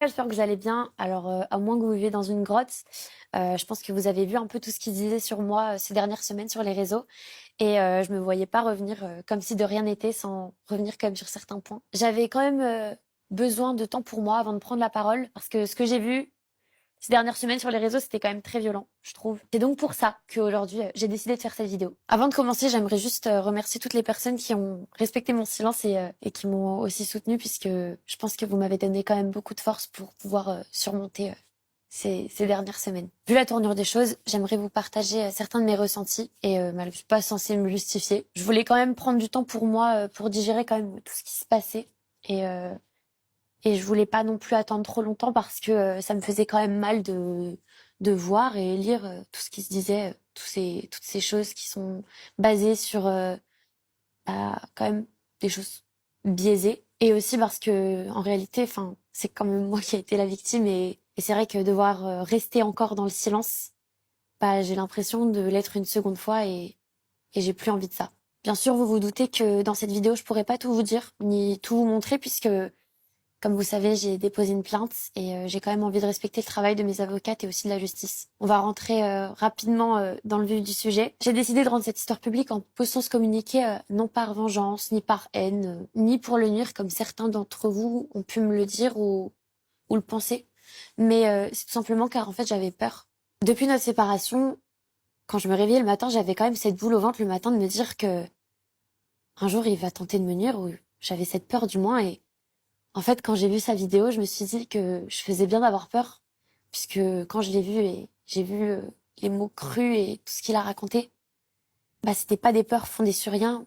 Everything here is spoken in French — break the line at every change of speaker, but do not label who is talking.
J'espère que vous allez bien. Alors, à moins que vous viviez dans une grotte, je pense que vous avez vu un peu tout ce qu'ils disaient sur moi, ces dernières semaines sur les réseaux et je me voyais pas revenir, comme si de rien n'était, sans revenir quand même sur certains points. J'avais quand même, besoin de temps pour moi avant de prendre la parole parce que ce que j'ai vu ces dernières semaines sur les réseaux, c'était quand même très violent, je trouve. C'est donc pour ça qu'aujourd'hui, j'ai décidé de faire cette vidéo. Avant de commencer, j'aimerais juste remercier toutes les personnes qui ont respecté mon silence et qui m'ont aussi soutenue, puisque je pense que vous m'avez donné quand même beaucoup de force pour pouvoir surmonter ces dernières semaines. Vu la tournure des choses, j'aimerais vous partager certains de mes ressentis et je suis pas censée me justifier. Je voulais quand même prendre du temps pour moi, pour digérer quand même tout ce qui se passait et euh, et je voulais pas non plus attendre trop longtemps parce que ça me faisait quand même mal de voir et lire tout ce qui se disait, toutes ces choses qui sont basées sur quand même des choses biaisées. Et aussi parce que en réalité, enfin, c'est quand même moi qui ai été la victime et c'est vrai que devoir rester encore dans le silence, bah, j'ai l'impression de l'être une seconde fois et j'ai plus envie de ça. Bien sûr, vous vous doutez que dans cette vidéo, je pourrais pas tout vous dire, ni tout vous montrer puisque comme vous savez, j'ai déposé une plainte et j'ai quand même envie de respecter le travail de mes avocates et aussi de la justice. On va rentrer rapidement dans le vif du sujet. J'ai décidé de rendre cette histoire publique en postant ce communiqué non par vengeance, ni par haine, ni pour le nuire comme certains d'entre vous ont pu me le dire ou le penser. Mais c'est tout simplement car en fait j'avais peur. Depuis notre séparation, quand je me réveillais le matin, j'avais quand même cette boule au ventre le matin de me dire que un jour il va tenter de me nuire, ou j'avais cette peur du moins. Et en fait, quand j'ai vu sa vidéo, je me suis dit que je faisais bien d'avoir peur, puisque quand je l'ai vu et j'ai vu les mots crus et tout ce qu'il a raconté, bah c'était pas des peurs fondées sur rien,